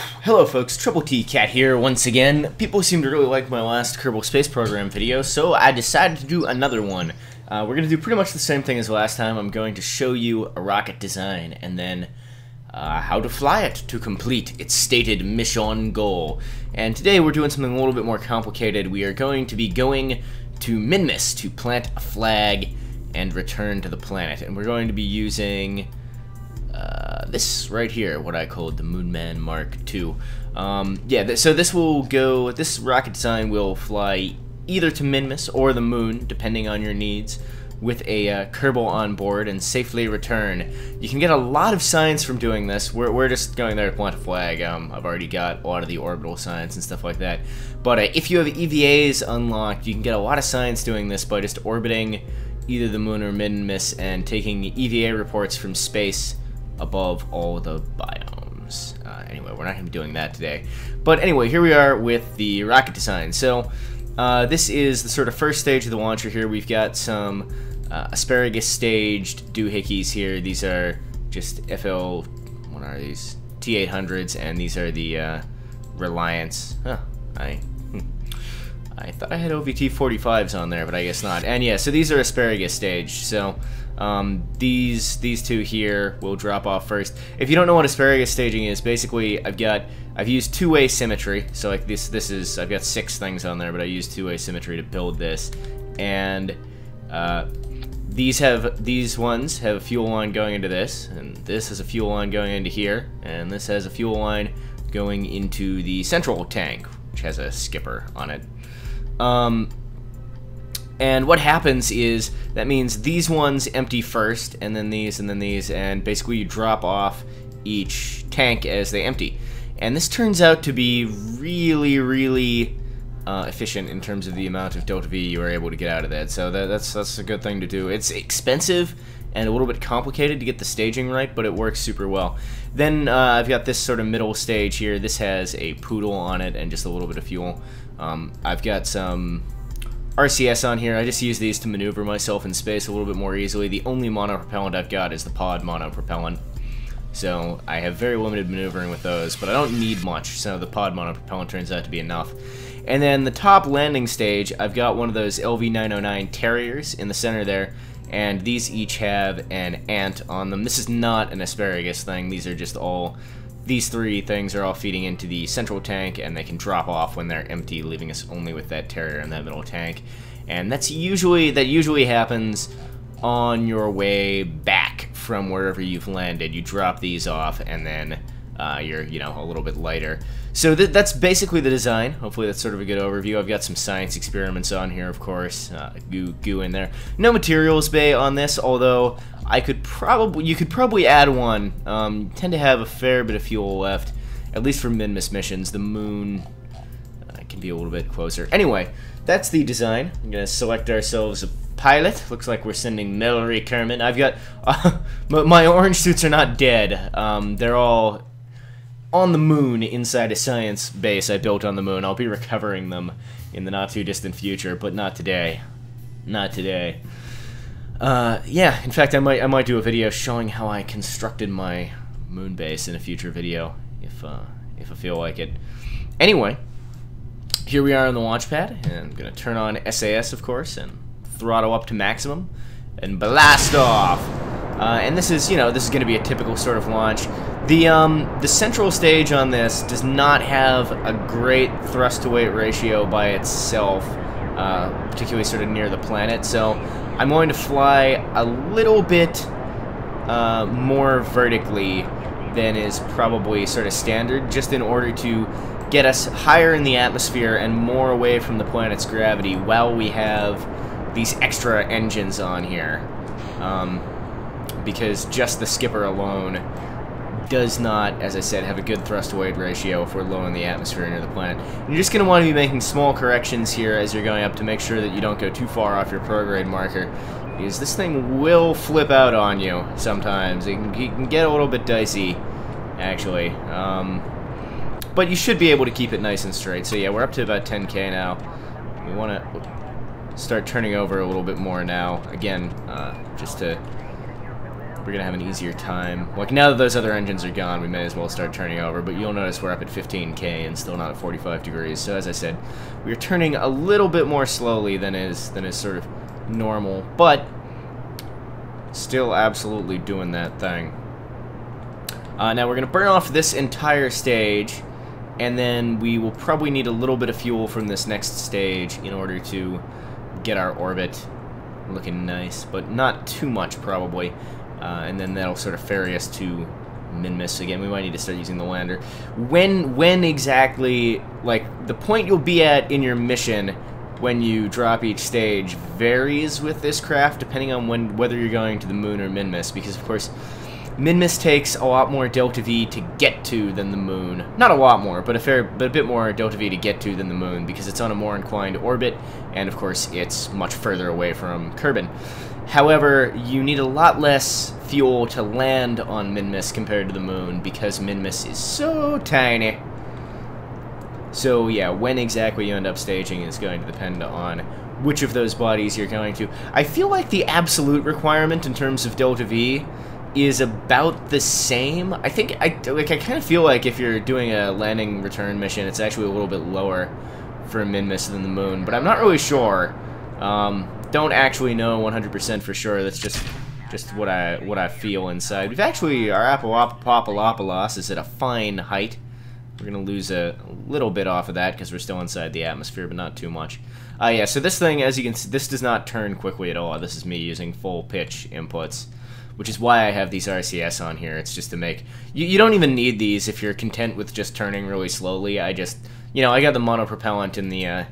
Hello folks, Triple T Cat here once again. People seem to really like my last Kerbal Space Program video, so I decided to do another one. We're going to do pretty much the same thing as last time. I'm going to show you a rocket design, and then how to fly it to complete its stated mission goal. And today we're doing something a little bit more complicated. We are going to be going to Minmus to plant a flag and return to the planet. And we're going to be using this right here, what I called the Moonman Mark II. So this rocket design will fly either to Minmus or the moon, depending on your needs, with a Kerbal on board and safely return. You can get a lot of science from doing this. We're just going there to plant a flag. I've already got a lot of the orbital science and stuff like that. But if you have EVAs unlocked, you can get a lot of science doing this by just orbiting either the moon or Minmus and taking EVA reports from space above all the biomes. Anyway, we're not going to be doing that today. But anyway, here we are with the rocket design. So this is the sort of first stage of the launcher here. We've got some asparagus staged doohickeys here. These are just what are these? T800s, and these are the Reliance. Huh, I thought I had OVT-45s on there, but I guess not. And yeah, so these are asparagus staged. So these two here will drop off first. If you don't know what asparagus staging is, basically I've used two-way symmetry. So like I've got 6 things on there, but I used two-way symmetry to build this. And these ones have a fuel line going into this, and this has a fuel line going into here, and this has a fuel line going into the central tank, which has a skipper on it. And what happens is, that means these ones empty first, and then these, and basically you drop off each tank as they empty. And this turns out to be really, really efficient in terms of the amount of delta V you are able to get out of that. So that's a good thing to do. It's expensive and a little bit complicated to get the staging right, but it works super well. Then I've got this sort of middle stage here. This has a poodle on it and just a little bit of fuel. I've got some RCS on here. I just use these to maneuver myself in space a little bit more easily. The only monopropellant I've got is the pod monopropellant, so I have very limited maneuvering with those, but I don't need much, so the pod monopropellant turns out to be enough. And then the top landing stage, I've got one of those LV-909 Terriers in the center there, and these each have an ant on them. This is not an asparagus thing. These 3 things are all feeding into the central tank, and they can drop off when they're empty, leaving us only with that Terrier in that middle tank. And that usually happens on your way back from wherever you've landed. You drop these off, and then you're a little bit lighter. So that's basically the design. Hopefully that's sort of a good overview. I've got some science experiments on here, of course. Goo in there. No materials bay on this, although you could probably add one. Tend to have a fair bit of fuel left, at least for Minmus missions. The moon can be a little bit closer. Anyway, that's the design. I'm gonna select ourselves a pilot. Looks like we're sending Melrigh Kerbin. I've got my orange suits are not dead. They're all on the moon inside a science base I built on the moon. I'll be recovering them in the not too distant future, but not today. Not today. Yeah, in fact, I might do a video showing how I constructed my moon base in a future video, if I feel like it. Anyway, here we are on the launch pad, and I'm gonna turn on SAS, of course, and throttle up to maximum, and blast off. And this is gonna be a typical sort of launch. The central stage on this does not have a great thrust-to-weight ratio by itself, particularly sort of near the planet, so I'm going to fly a little bit more vertically than is probably sort of standard, just in order to get us higher in the atmosphere and more away from the planet's gravity while we have these extra engines on here. Because just the skipper alone does not, as I said, have a good thrust-to-weight ratio if we're low in the atmosphere near the planet. And you're just going to want to be making small corrections here as you're going up to make sure that you don't go too far off your prograde marker, because this thing will flip out on you sometimes. It can get a little bit dicey, actually. But you should be able to keep it nice and straight. So yeah, we're up to about 10K now. We want to start turning over a little bit more now. Again, just to we're gonna have an easier time. Like, now that those other engines are gone, we may as well start turning over, but you'll notice we're up at 15K and still not at 45 degrees. So as I said, we're turning a little bit more slowly than is sort of normal, but still absolutely doing that thing. Now we're gonna burn off this entire stage, and then we will probably need a little bit of fuel from this next stage in order to get our orbit looking nice, but not too much probably. And then that'll sort of ferry us to Minmus again. We might need to start using the lander. When exactly, like, the point you'll be at in your mission when you drop each stage varies with this craft depending on whether you're going to the moon or Minmus, because of course Minmus takes a lot more delta V to get to than the moon. Not a lot more, but a bit more delta V to get to than the moon, because it's on a more inclined orbit, and of course it's much further away from Kerbin. However, you need a lot less fuel to land on Minmus compared to the moon, because Minmus is so tiny. So yeah, when exactly you end up staging is going to depend on which of those bodies you're going to. I feel like the absolute requirement in terms of delta V is about the same. I kind of feel like if you're doing a landing return mission, it's actually a little bit lower for Minmus than the moon, but I'm not really sure. Don't actually know 100% for sure. That's just what I feel inside. We've actually, our Apollopolis is at a fine height. We're gonna lose a little bit off of that because we're still inside the atmosphere, but not too much. Yeah, so this thing, as you can see, this does not turn quickly at all. This is me using full pitch inputs, which is why I have these RCS on here. It's just to make... You don't even need these if you're content with just turning really slowly. I just... You know, I got the monopropellant in the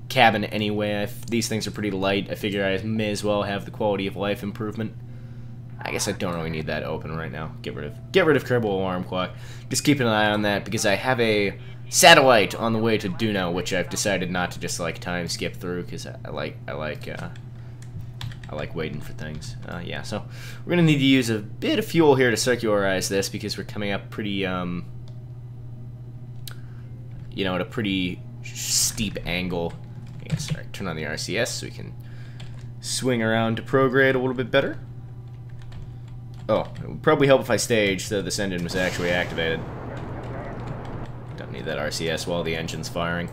cabin anyway. These things are pretty light. I figure I may as well have the quality of life improvement. I guess I don't really need that open right now. Get rid of Kerbal Alarm Clock. Just keep an eye on that, because I have a satellite on the way to Duno, which I've decided not to just, like, time skip through, because I like waiting for things. Yeah, so we're gonna need to use a bit of fuel here to circularize this, because we're coming up pretty, you know, at a pretty steep angle. Yeah, sorry, turn on the RCS so we can swing around to prograde a little bit better. Oh, it would probably help if I staged so this engine was actually activated. Don't need that RCS while the engine's firing.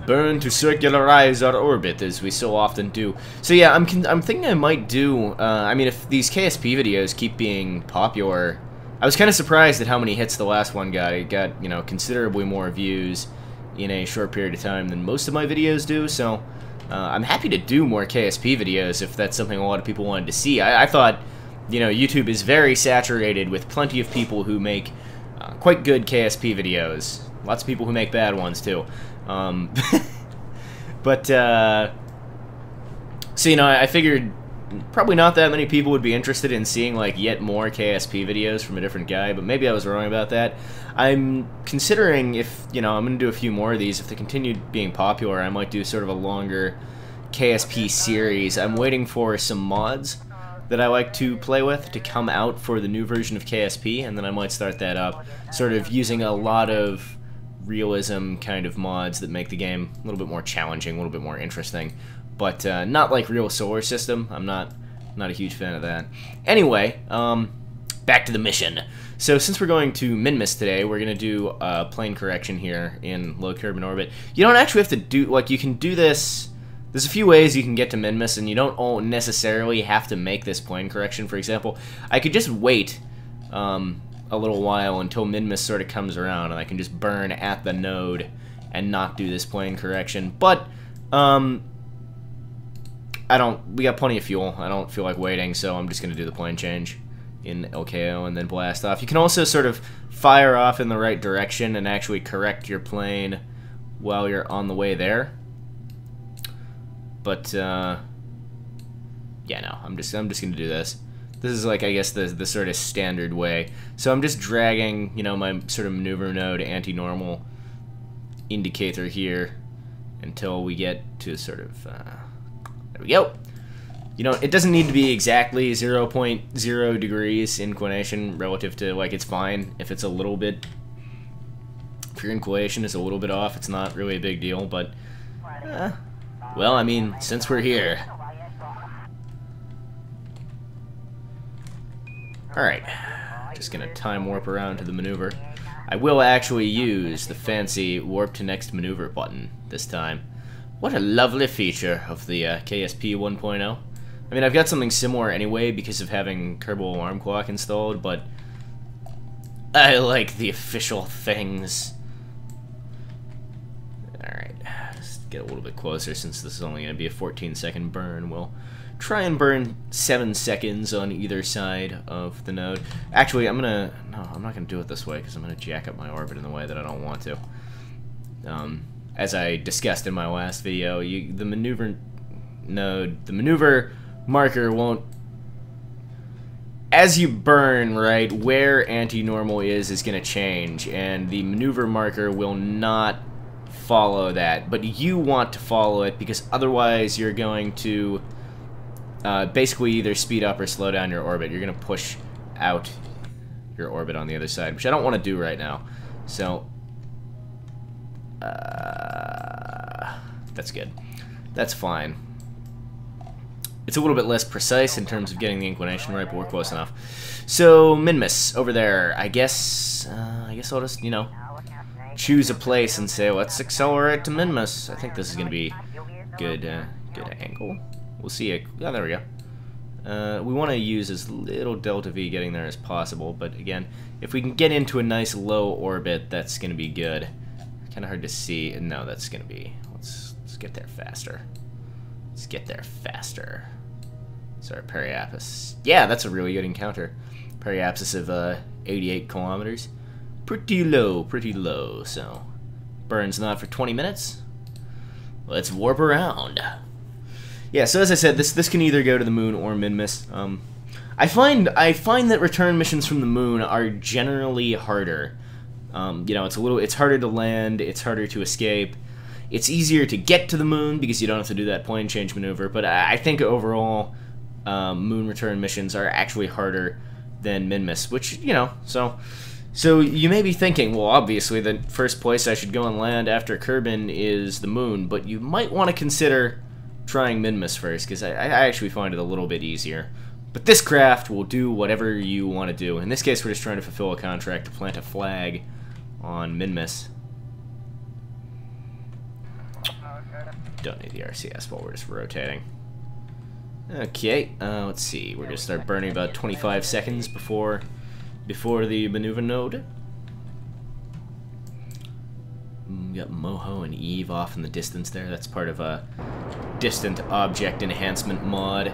Burn to circularize our orbit, as we so often do. So yeah, I'm thinking I might do, I mean, if these KSP videos keep being popular, I was kind of surprised at how many hits the last one got. It got, you know, considerably more views in a short period of time than most of my videos do, so I'm happy to do more KSP videos if that's something a lot of people wanted to see. I thought, you know, YouTube is very saturated with plenty of people who make quite good KSP videos. Lots of people who make bad ones, too. But, so, you know, I figured probably not that many people would be interested in seeing, like, yet more KSP videos from a different guy, but maybe I was wrong about that. I'm considering if, you know, I'm going to do a few more of these. If they continue being popular, I might do sort of a longer KSP series. I'm waiting for some mods that I like to play with to come out for the new version of KSP, and then I might start that up, sort of using a lot of realism kind of mods that make the game a little bit more challenging, a little bit more interesting, but not like real solar system. I'm not a huge fan of that. Anyway, back to the mission. So since we're going to Minmus today, we're going to do plane correction here in low Kerbin orbit. You don't actually have to do, like, you can do this. There's a few ways you can get to Minmus, and you don't all necessarily have to make this plane correction. For example, I could just wait a little while until Minmus sort of comes around, and I can just burn at the node and not do this plane correction. But we got plenty of fuel. I don't feel like waiting, so I'm just going to do the plane change in LKO and then blast off. You can also sort of fire off in the right direction and actually correct your plane while you're on the way there. But yeah, no, I'm just gonna do this. This is, like, I guess the sort of standard way. So I'm just dragging, you know, my sort of maneuver node anti-normal indicator here until we get to sort of there we go. You know, it doesn't need to be exactly 0.0 degrees inclination relative to, like, it's fine if it's a little bit. If your inclination is a little bit off, it's not really a big deal, but well, I mean, since we're here. Alright, just gonna time warp around to the maneuver. I will actually use the fancy warp to next maneuver button this time. What a lovely feature of the KSP 1.0. I mean, I've got something similar anyway because of having Kerbal Alarm Clock installed, but I like the official things. Alright, just get a little bit closer since this is only going to be a 14-second burn. We'll try and burn 7 seconds on either side of the node. Actually, I'm not going to do it this way because I'm going to jack up my orbit in the way that I don't want to. As I discussed in my last video, the maneuver node, the maneuver marker won't, as you burn, right, where anti-normal is going to change, and the maneuver marker will not follow that, but you want to follow it because otherwise you're going to basically either speed up or slow down your orbit. You're going to push out your orbit on the other side, which I don't want to do right now. So that's good. That's fine. It's a little bit less precise in terms of getting the inclination right, but we're close enough. So, Minmus, over there. I guess I'll just, you know, choose a place and say, let's accelerate to Minmus. I think this is going to be good, good angle. We'll see it. Oh, there we go. We want to use as little delta V getting there as possible, but again, if we can get into a nice low orbit, that's going to be good. Kind of hard to see. No, that's going to be... Let's get there faster. Let's get there faster. Sorry, periapsis. Yeah, that's a really good encounter. Periapsis of 88 kilometers. Pretty low, so... Burns not for 20 minutes. Let's warp around. Yeah, so as I said, this can either go to the moon or Minmus. I find that return missions from the moon are generally harder. You know, it's harder to land, it's harder to escape. It's easier to get to the moon because you don't have to do that plane change maneuver, but I think overall moon return missions are actually harder than Minmus, which, you know, so you may be thinking, well, obviously the first place I should go and land after Kerbin is the moon, but you might want to consider trying Minmus first, because I actually find it a little bit easier. But this craft will do whatever you want to do. In this case, we're just trying to fulfill a contract to plant a flag on Minmus. Don't need the RCS while we're just rotating. Okay, let's see. We're gonna start burning about 25 seconds before the maneuver node. We got Moho and Eve off in the distance there. That's part of a distant object enhancement mod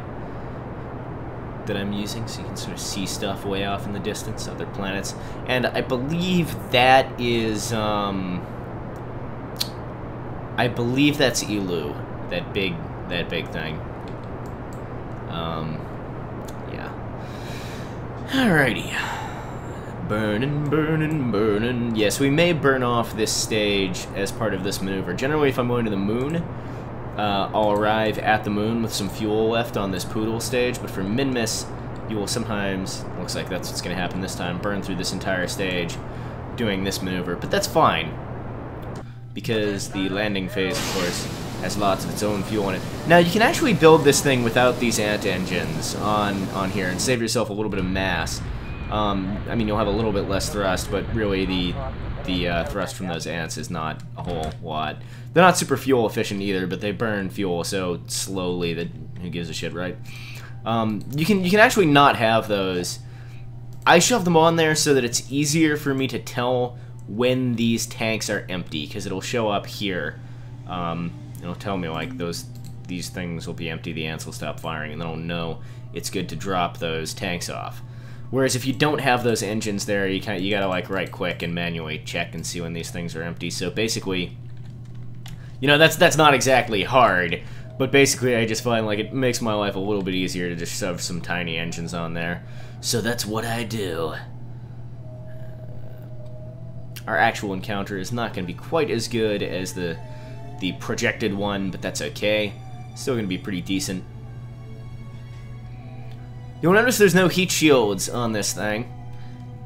that I'm using, so you can sort of see stuff way off in the distance, other planets. And I believe that is I believe that's Elu, that big thing. Yeah. Alrighty. Burning. Yes, we may burn off this stage as part of this maneuver. Generally, if I'm going to the moon, I'll arrive at the moon with some fuel left on this poodle stage, but for Minmus, you will sometimes, looks like that's what's going to happen this time, burn through this entire stage doing this maneuver. But that's fine, because the landing phase, of course, has lots of its own fuel in it. Now, you can actually build this thing without these ant engines on here and save yourself a little bit of mass. I mean, you'll have a little bit less thrust, but really the thrust from those ants is not a whole lot. They're not super fuel efficient either, but they burn fuel so slowly that who gives a shit, right? You can actually not have those. I shove them on there so that it's easier for me to tell when these tanks are empty, because it'll show up here. It'll tell me like these things will be empty, the ants will stop firing, and then I'll know it's good to drop those tanks off. Whereas if you don't have those engines there, you gotta like right click and manually check and see when these things are empty. So basically, you know, that's not exactly hard, but basically I just find like it makes my life a little bit easier to just shove some tiny engines on there. So that's what I do. Our actual encounter is not going to be quite as good as the projected one, but that's okay. Still going to be pretty decent. You'll notice there's no heat shields on this thing,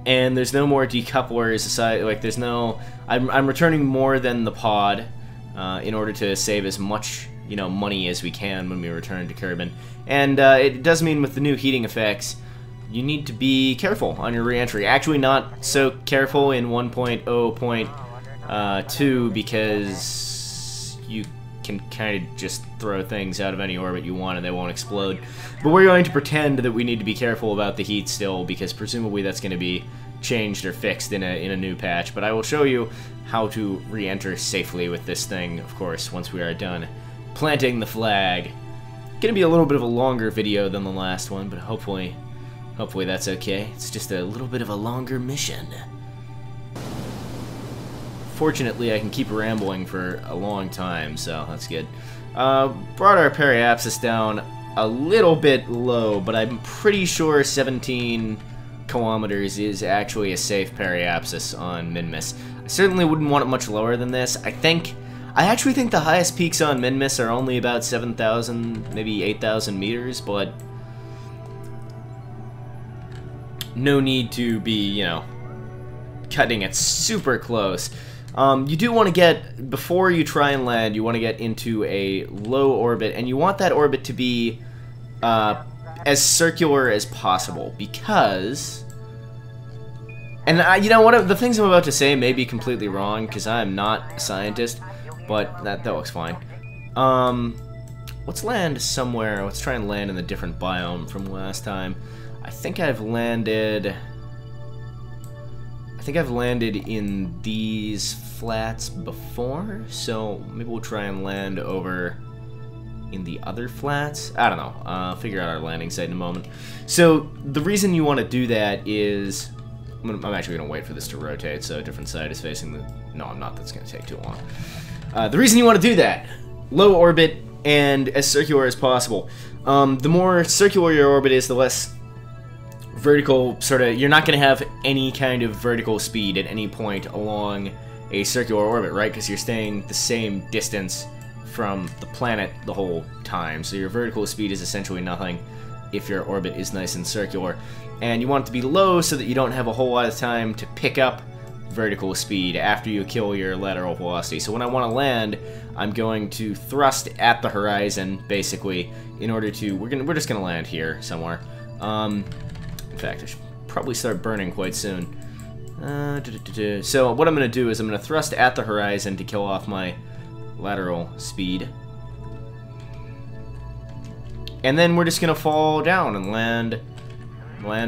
and there's no more decouplers aside. Like there's no. I'm returning more than the pod in order to save as much, you know, money as we can when we return to Kerbin. And it does mean with the new heating effects, you need to be careful on your re-entry. Actually, not so careful in 1.0.2 because you can kind of just throw things out of any orbit you want and they won't explode. But we're going to pretend that we need to be careful about the heat still, because presumably that's going to be changed or fixed in a new patch. But I will show you how to re-enter safely with this thing, of course, once we are done planting the flag. Gonna be a little bit of a longer video than the last one, but hopefully that's okay. It's just a little bit of a longer mission. Fortunately, I can keep rambling for a long time, so that's good. Brought our periapsis down a little bit low, but I'm pretty sure 17 kilometers is actually a safe periapsis on Minmus. I certainly wouldn't want it much lower than this. I actually think the highest peaks on Minmus are only about 7,000, maybe 8,000 meters, but no need to be, you know, cutting it super close. You do want to get, before you try and land, you want to get into a low orbit, and you want that orbit to be as circular as possible, because, and you know what, the things I'm about to say may be completely wrong, because I'm not a scientist, but that looks fine. Let's land somewhere, let's try and land in a different biome from last time. I think I've landed in these flats before, so maybe we'll try and land over in the other flats. I don't know. Figure out our landing site in a moment. So the reason you want to do that is, I'm actually going to wait for this to rotate so a different side is facing the... No, I'm not. That's going to take too long. The reason you want to do that, low orbit and as circular as possible. The more circular your orbit is, the less vertical, sort of, you're not going to have any kind of vertical speed at any point along a circular orbit, right? Because you're staying the same distance from the planet the whole time. So your vertical speed is essentially nothing if your orbit is nice and circular. And you want it to be low so that you don't have a whole lot of time to pick up vertical speed after you kill your lateral velocity. So when I want to land, I'm going to thrust at the horizon, basically, in order to... We're just going to land here somewhere. In fact, I should probably start burning quite soon. So what I'm going to do is I'm going to thrust at the horizon to kill off my lateral speed. And then we're just going to fall down and land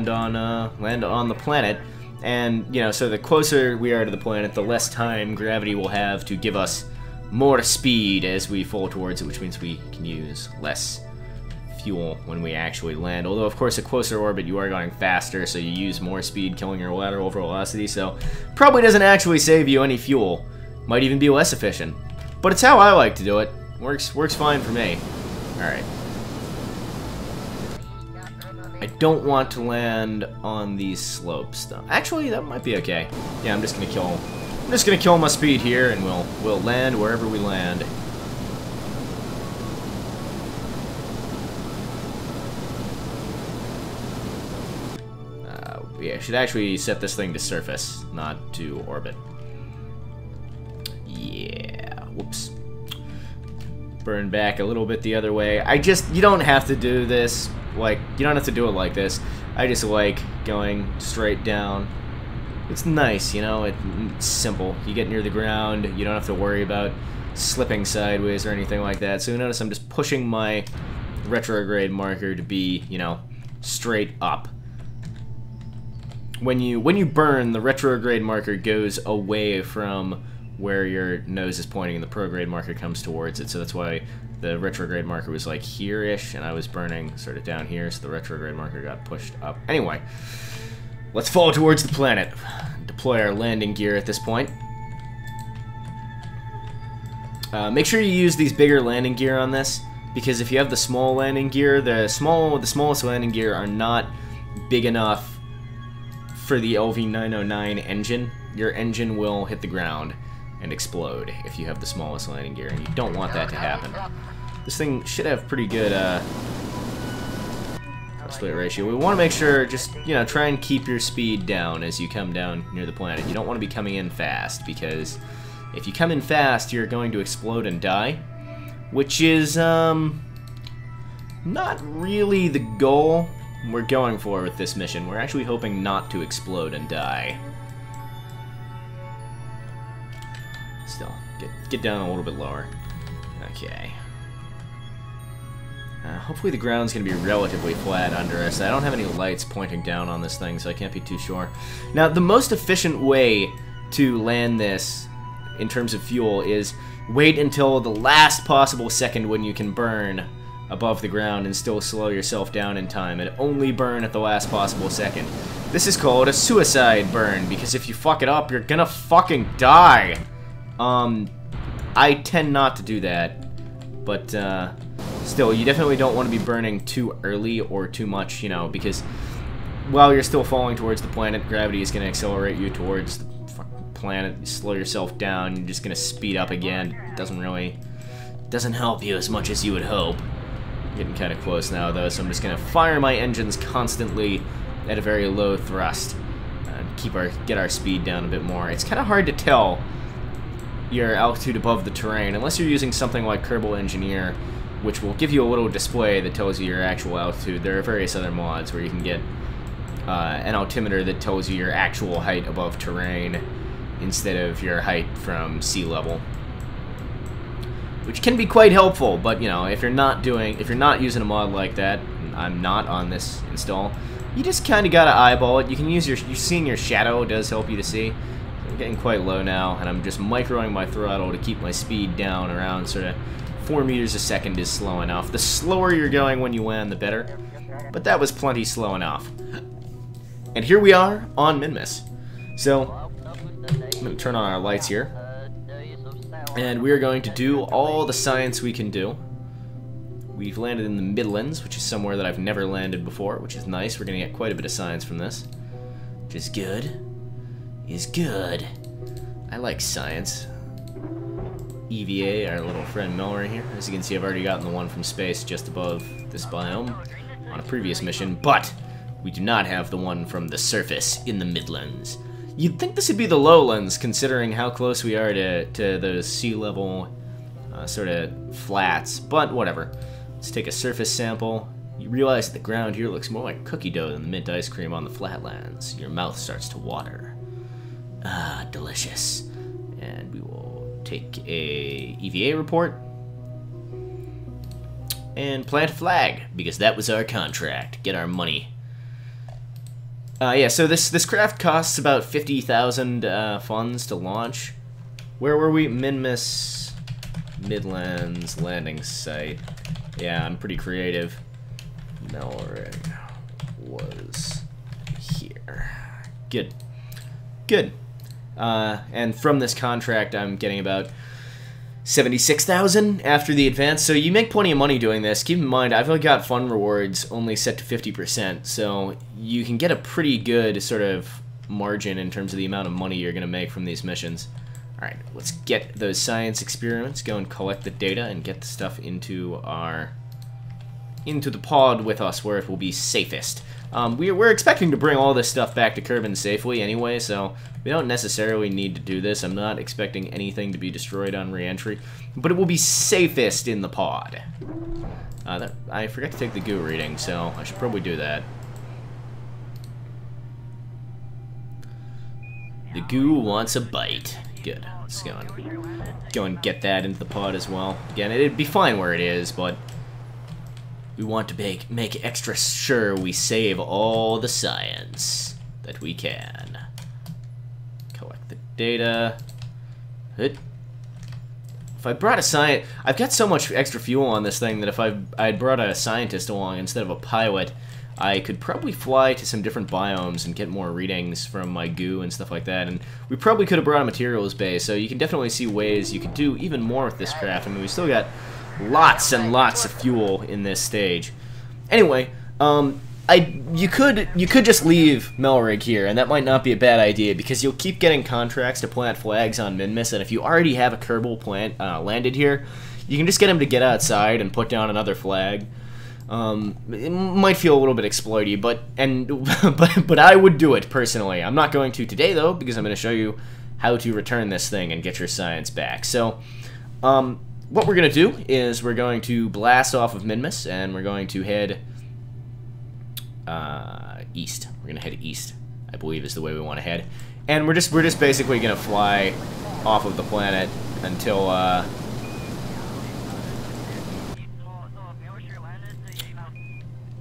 on the planet. And, you know, so the closer we are to the planet, the less time gravity will have to give us more speed as we fall towards it, which means we can use less fuel when we actually land. Although, of course, a closer orbit, you are going faster, so you use more speed, killing your lateral velocity, so probably doesn't actually save you any fuel. Might even be less efficient. But it's how I like to do it. Works fine for me. Alright. I don't want to land on these slopes, though. Actually, that might be okay. Yeah, I'm just gonna kill my speed here, and we'll land wherever we land. Yeah, I should actually set this thing to surface, not to orbit. Yeah, whoops. Burn back a little bit the other way. You don't have to do this, like, you don't have to do it like this. I just like going straight down. It's nice, you know, it's simple. You get near the ground, you don't have to worry about slipping sideways or anything like that. So you notice I'm just pushing my retrograde marker to be, you know, straight up. When you burn, the retrograde marker goes away from where your nose is pointing and the prograde marker comes towards it, so that's why the retrograde marker was like here-ish, and I was burning sort of down here, so the retrograde marker got pushed up. Anyway, let's fall towards the planet. Deploy our landing gear at this point. Make sure you use these bigger landing gear on this, because if you have the small landing gear, the smallest landing gear are not big enough for the LV909 engine. Your engine will hit the ground and explode if you have the smallest landing gear, and you don't want that to happen. This thing should have pretty good split ratio. We want to make sure, just, you know, try and keep your speed down as you come down near the planet. You don't want to be coming in fast, because if you come in fast, you're going to explode and die, which is not really the goal, we're going for with this mission. We're actually hoping not to explode and die. Still, get down a little bit lower. Okay. Hopefully the ground's going to be relatively flat under us. I don't have any lights pointing down on this thing, so I can't be too sure. Now, the most efficient way to land this, in terms of fuel, is wait until the last possible second when you can burn above the ground and still slow yourself down in time, and only burn at the last possible second. This is called a suicide burn, because if you fuck it up, you're gonna fucking die. I tend not to do that, but, still, you definitely don't want to be burning too early or too much, you know, because while you're still falling towards the planet, gravity is going to accelerate you towards the fucking planet. You slow yourself down, you're just going to speed up again. It doesn't help you as much as you would hope. Getting kind of close now, though, so I'm just going to fire my engines constantly at a very low thrust and get our speed down a bit more. It's kind of hard to tell your altitude above the terrain, unless you're using something like Kerbal Engineer, which will give you a little display that tells you your actual altitude. There are various other mods where you can get an altimeter that tells you your actual height above terrain instead of your height from sea level, which can be quite helpful. But you know, if you're not using a mod like that, and I'm not on this install, you just kind of gotta eyeball it. You can use seeing your shadow does help you to see. I'm getting quite low now, and I'm just microing my throttle to keep my speed down around sort of 4 meters a second is slow enough. The slower you're going when you land, the better. But that was plenty slow enough. And here we are on Minmus. So, I'm going to turn on our lights here. And we are going to do all the science we can do. We've landed in the Midlands, which is somewhere that I've never landed before, which is nice. We're going to get quite a bit of science from this. Which is good. I like science. EVA, our little friend Melrigh here. As you can see, I've already gotten the one from space just above this biome on a previous mission, but we do not have the one from the surface in the Midlands. You'd think this would be the lowlands, considering how close we are to those sea level sort of flats, but whatever. Let's take a surface sample. You realize that the ground here looks more like cookie dough than the mint ice cream on the flatlands. Your mouth starts to water. Ah, delicious. And we will take a EVA report and plant a flag, because that was our contract. Get our money. Yeah, so this craft costs about 50,000 funds to launch. Where were we? Minmus, Midlands, landing site. Yeah, I'm pretty creative. Melrigh was here. Good. Good. And from this contract, I'm getting about 76,000 after the advance, so you make plenty of money doing this. Keep in mind, I've only got fund rewards only set to 50%, so you can get a pretty good sort of margin in terms of the amount of money you're going to make from these missions. Alright, let's get those science experiments, go and collect the data, and get the stuff into the pod with us, where it will be safest. We're expecting to bring all this stuff back to Kerbin safely anyway, so we don't necessarily need to do this. I'm not expecting anything to be destroyed on re-entry, but it will be safest in the pod. I forgot to take the goo reading, so I should probably do that. The goo wants a bite. Good. Let's go and get that into the pod as well. Again, it'd be fine where it is, but we want to make extra sure we save all the science that we can. Collect the data. If I brought a scientist, I've got so much extra fuel on this thing that if I'd brought a scientist along instead of a pilot, I could probably fly to some different biomes and get more readings from my goo and stuff like that. And we probably could have brought a materials base, so you can definitely see ways you could do even more with this craft. I mean, we still got lots and lots of fuel in this stage. Anyway, you could just leave Melrigh here, and that might not be a bad idea, because you'll keep getting contracts to plant flags on Minmus, and if you already have a Kerbal plant landed here, you can just get him to get outside and put down another flag. It might feel a little bit exploity, but I would do it personally. I'm not going to today though, because I'm going to show you how to return this thing and get your science back. So, what we're going to do is we're going to blast off of Minmus, and we're going to head east. We're gonna head east, I believe is the way we want to head. And we're just basically gonna fly off of the planet until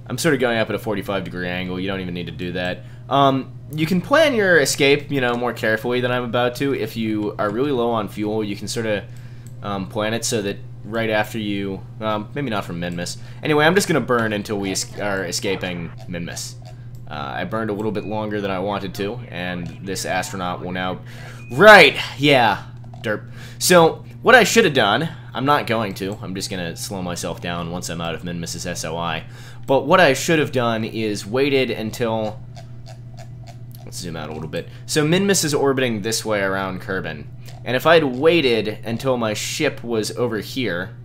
I'm sort of going up at a 45-degree angle. You don't even need to do that. You can plan your escape, you know, more carefully than I'm about to. If you are really low on fuel, you can sort of plan it so that right after you, maybe not from Minmus. Anyway, I'm just gonna burn until we are escaping Minmus. I burned a little bit longer than I wanted to, and this astronaut will now... Right! Yeah, derp. So, what I should have done, I'm not going to, I'm just gonna slow myself down once I'm out of Minmus's SOI, but what I should have done is waited until... Let's zoom out a little bit. So Minmus is orbiting this way around Kerbin, and if I'd waited until my ship was over here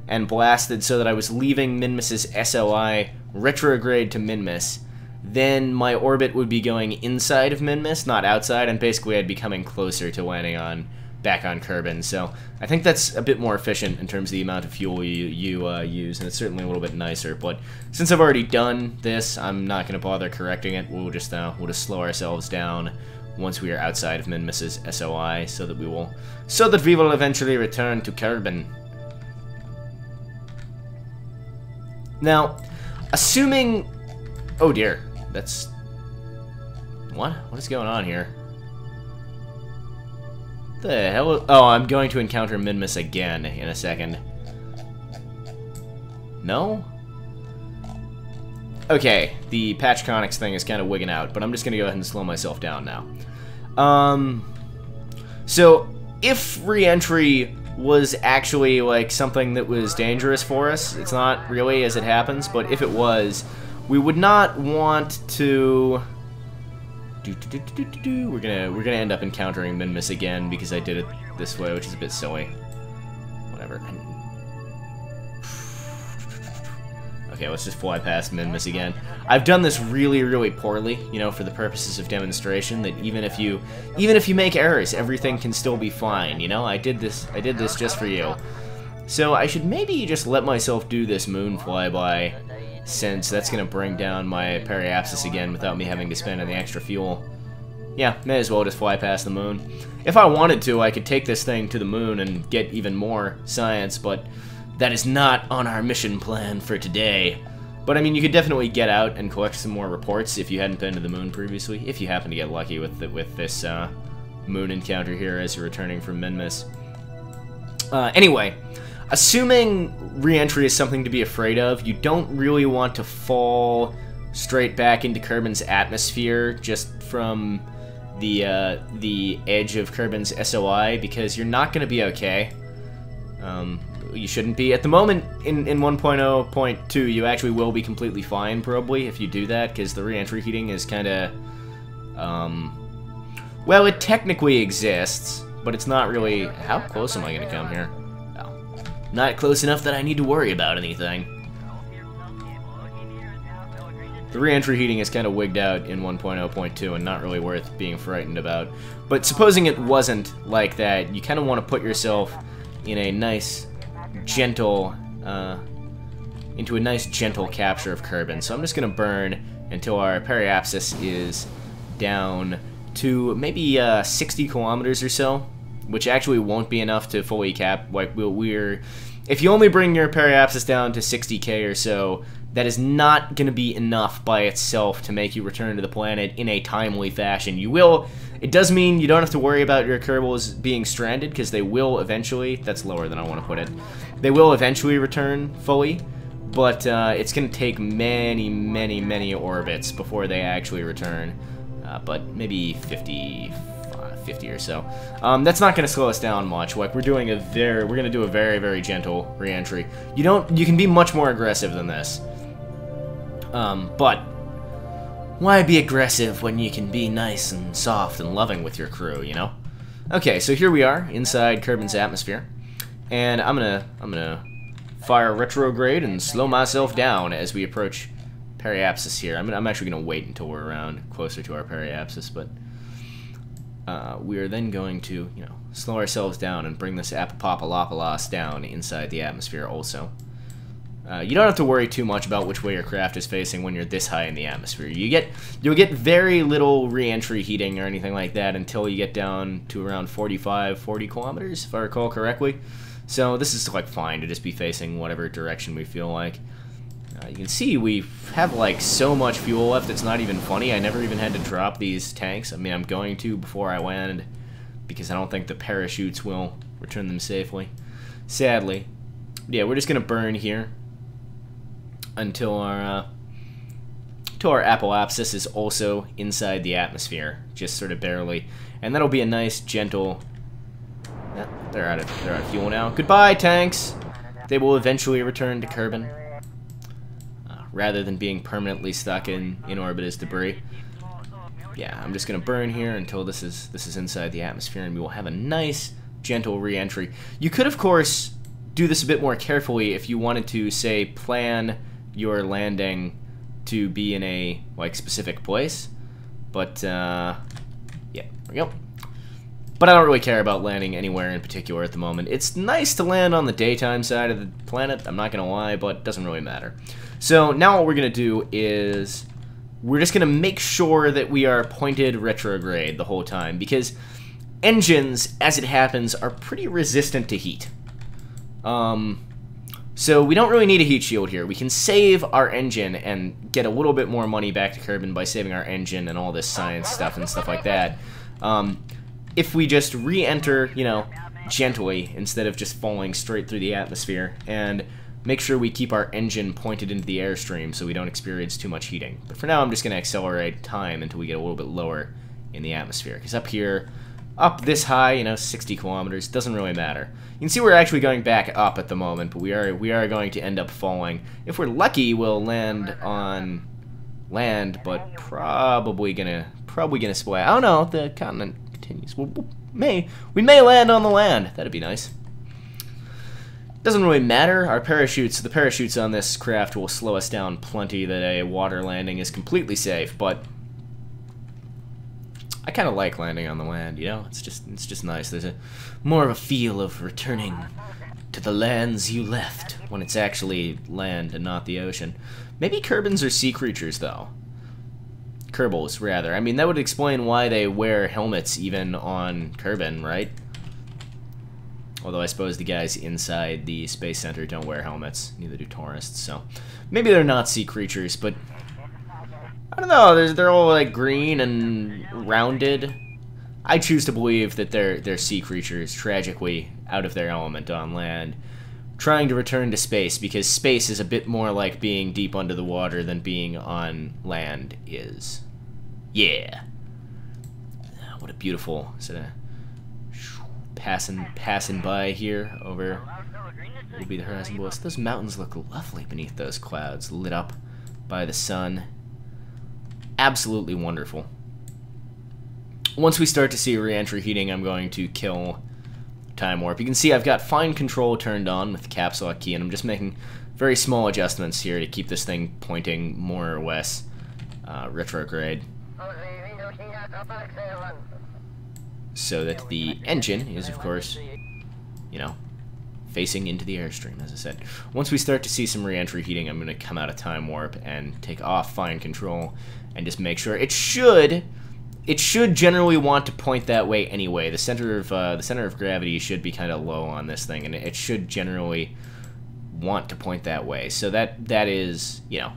and blasted so that I was leaving Minmus's SOI retrograde to Minmus, then my orbit would be going inside of Minmus, not outside, and basically I'd be coming closer to landing back on Kerbin. So I think that's a bit more efficient in terms of the amount of fuel you use, and it's certainly a little bit nicer. But since I've already done this, I'm not going to bother correcting it. We'll just slow ourselves down once we are outside of Minmus's SOI, so that we will eventually return to Kerbin. Now, assuming... Oh dear, that's... What is going on here? The hell? Oh, I'm going to encounter Minmus again in a second. No? Okay, the patch conics thing is kind of wigging out, but I'm just gonna go ahead and slow myself down now. So if re-entry was actually like something that was dangerous for us, it's not really as it happens, but if it was, we would not want to... We're gonna end up encountering Minmus again because I did it this way, which is a bit silly. Whatever. Okay, let's just fly past Minmus again. I've done this really, really poorly, you know, for the purposes of demonstration. That even if you make errors, everything can still be fine. You know, I did this just for you. So I should maybe just let myself do this moon flyby, since that's going to bring down my periapsis again without me having to spend any extra fuel. Yeah, may as well just fly past the moon. If I wanted to, I could take this thing to the moon and get even more science, but that is not on our mission plan for today. But I mean, you could definitely get out and collect some more reports if you hadn't been to the moon previously, if you happen to get lucky with this moon encounter here as you're returning from Minmus. Anyway, assuming re-entry is something to be afraid of, you don't really want to fall straight back into Kerbin's atmosphere just from the edge of Kerbin's SOI, because you're not going to be okay. You shouldn't be. At the moment, in 1.0.2, you actually will be completely fine, probably, if you do that, because the re-entry heating is kind of... well, it technically exists, but it's not really... How close am I going to come here? Not close enough that I need to worry about anything. The re-entry heating is kind of wigged out in 1.0.2 and not really worth being frightened about. But supposing it wasn't like that, you kind of want to put yourself in a nice, gentle, into a nice, gentle capture of Kerbin. So I'm just going to burn until our periapsis is down to maybe 60 kilometers or so, which actually won't be enough to fully cap. Like if you only bring your periapsis down to 60k or so, that is not going to be enough by itself to make you return to the planet in a timely fashion. It does mean you don't have to worry about your Kerbals being stranded, because they will eventually, that's lower than I want to put it, they will eventually return fully, but it's going to take many, many, many orbits before they actually return, but maybe 50 or so. That's not going to slow us down much. Like, we're going to do a very, very gentle re-entry. You can be much more aggressive than this. But why be aggressive when you can be nice and soft and loving with your crew, you know? Okay, so here we are inside Kerbin's atmosphere, and I'm gonna fire retrograde and slow myself down as we approach periapsis here. I'm actually gonna wait until we're around closer to our periapsis, but we are then going to, you know, slow ourselves down and bring this Apopopalopolos down inside the atmosphere also. You don't have to worry too much about which way your craft is facing when you're this high in the atmosphere. You'll get very little re-entry heating or anything like that until you get down to around 40 kilometers, if I recall correctly. So this is like fine to just be facing whatever direction we feel like. You can see we have like so much fuel left, it's not even funny. I never even had to drop these tanks. I mean, I'm going to before I land because I don't think the parachutes will return them safely. Sadly. Yeah, we're just going to burn here until our apoapsis is also inside the atmosphere, just sort of barely. And that'll be a nice, gentle... They're out of fuel now. Goodbye, tanks! They will eventually return to Kerbin, rather than being permanently stuck in orbit as debris. Yeah, I'm just gonna burn here until this is inside the atmosphere, and we will have a nice, gentle re-entry. You could, of course, do this a bit more carefully if you wanted to, say, plan your landing to be in a like specific place. But yeah, there we go. But I don't really care about landing anywhere in particular at the moment. It's nice to land on the daytime side of the planet, I'm not gonna lie, but it doesn't really matter. So now what we're gonna do is we're just gonna make sure that we are pointed retrograde the whole time, because engines, as it happens, are pretty resistant to heat. So we don't really need a heat shield here. We can save our engine and get a little bit more money back to Kerbin by saving our engine and all this science stuff and stuff like that. If we just re-enter, you know, gently instead of just falling straight through the atmosphere, and make sure we keep our engine pointed into the airstream so we don't experience too much heating. But for now, I'm just going to accelerate time until we get a little bit lower in the atmosphere, because up here, up this high, you know, 60 kilometers, doesn't really matter. You can see we're actually going back up at the moment, but we are going to end up falling. If we're lucky, we'll land on land, but probably gonna split. I don't know. The continent continues. We may land on the land. That'd be nice. Doesn't really matter. The parachutes on this craft will slow us down plenty. That a water landing is completely safe, but I kind of like landing on the land, you know? It's just nice. There's more of a feel of returning to the lands you left when it's actually land and not the ocean. Maybe Kerbins are sea creatures, though. Kerbals, rather. I mean, that would explain why they wear helmets even on Kerbin, right? Although I suppose the guys inside the Space Center don't wear helmets. Neither do tourists, so... maybe they're not sea creatures, but... I don't know, they're all like green and rounded. I choose to believe that they're sea creatures, tragically out of their element on land, trying to return to space, because space is a bit more like being deep under the water than being on land is. Yeah. What a beautiful sort of passing by here over will be the horizon below us. Those mountains look lovely beneath those clouds, lit up by the sun. Absolutely wonderful. Once we start to see re-entry heating, I'm going to kill time warp. You can see I've got fine control turned on with the caps lock key, and I'm just making very small adjustments here to keep this thing pointing more or less retrograde, so that the engine is, of course, you know, facing into the airstream, as I said. Once we start to see some re-entry heating, I'm going to come out of time warp and take off fine control and just make sure it should generally want to point that way anyway. The center of gravity should be kind of low on this thing, and it should generally want to point that way. So that is, you know,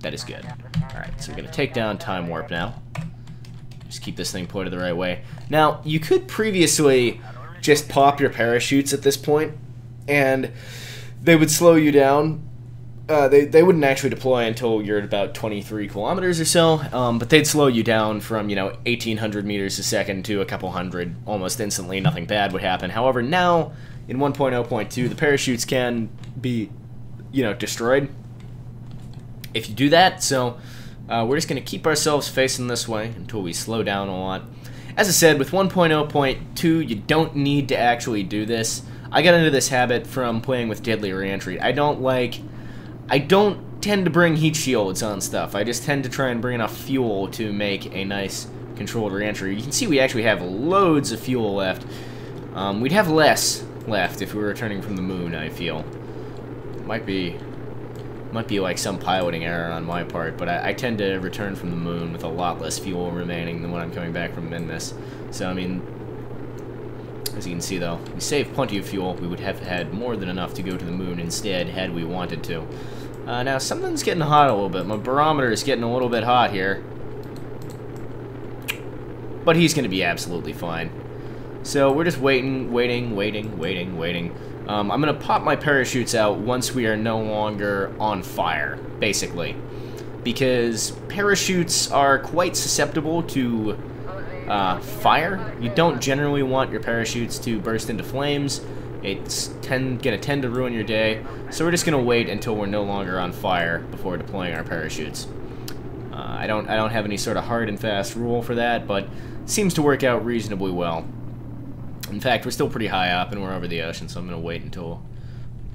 that is good. All right, so we're going to take down time warp now. Just keep this thing pointed the right way. Now, you could previously just pop your parachutes at this point, and they would slow you down. They wouldn't actually deploy until you're at about 23 kilometers or so, but they'd slow you down from, you know, 1,800 meters a second to a couple hundred almost instantly. Nothing bad would happen. However, now, in 1.0.2, the parachutes can be, you know, destroyed if you do that, so we're just going to keep ourselves facing this way until we slow down a lot. As I said, with 1.0.2, you don't need to actually do this. I got into this habit from playing with Deadly Reentry. I don't tend to bring heat shields on stuff. I just tend to try and bring enough fuel to make a nice controlled reentry. You can see we actually have loads of fuel left. We'd have less left if we were returning from the moon, I feel. Might be Might be like some piloting error on my part, but I tend to return from the moon with a lot less fuel remaining than when I'm coming back from Minmus. So, I mean, as you can see though, we saved plenty of fuel. We would have had more than enough to go to the moon instead had we wanted to. Now, something's getting hot a little bit. My barometer is getting a little bit hot here. But he's going to be absolutely fine. So we're just waiting. I'm going to pop my parachutes out once we are no longer on fire, basically. Because parachutes are quite susceptible to fire. You don't generally want your parachutes to burst into flames. It's going to tend to ruin your day. So we're just going to wait until we're no longer on fire before deploying our parachutes. I don't have any sort of hard and fast rule for that, but it seems to work out reasonably well. In fact, we're still pretty high up and we're over the ocean, so I'm going to wait until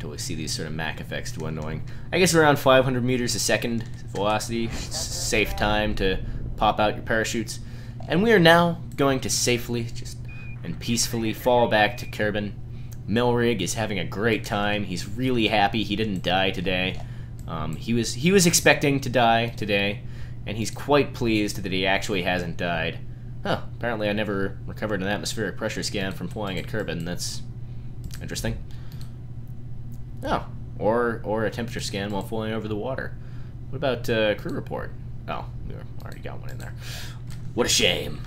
we see these sort of Mach effects dwindling. I guess around 500 meters a second velocity, safe time to pop out your parachutes. And we are now going to safely and peacefully fall back to Kerbin. Melrigh is having a great time. He's really happy he didn't die today. He was expecting to die today, and he's quite pleased that he actually hasn't died. Huh, apparently I never recovered an atmospheric pressure scan from flying at Kerbin. That's interesting. Oh, or a temperature scan while flying over the water. What about crew report? Oh, we already got one in there. What a shame.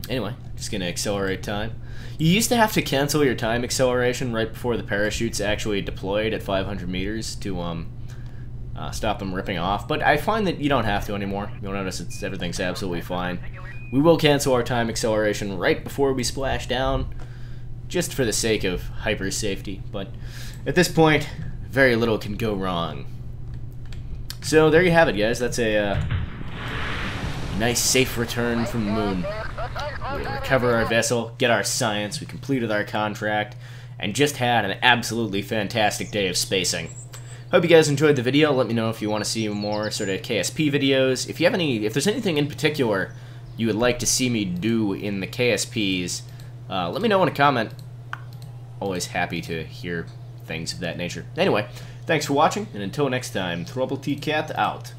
Anyway, just gonna accelerate time. You used to have to cancel your time acceleration right before the parachutes actually deployed at 500 meters to stop them ripping off, but I find that you don't have to anymore. You'll notice everything's absolutely fine. We will cancel our time acceleration right before we splash down, just for the sake of hyper safety, but at this point, very little can go wrong. So there you have it, guys. That's a nice safe return from the moon. We recover our vessel, get our science, we completed our contract, and just had an absolutely fantastic day of spacing. Hope you guys enjoyed the video. Let me know if you want to see more sort of KSP videos. If there's anything in particular you would like to see me do in the KSPs, let me know in a comment. Always happy to hear things of that nature. Anyway, thanks for watching, and until next time, Trouble T Cat out.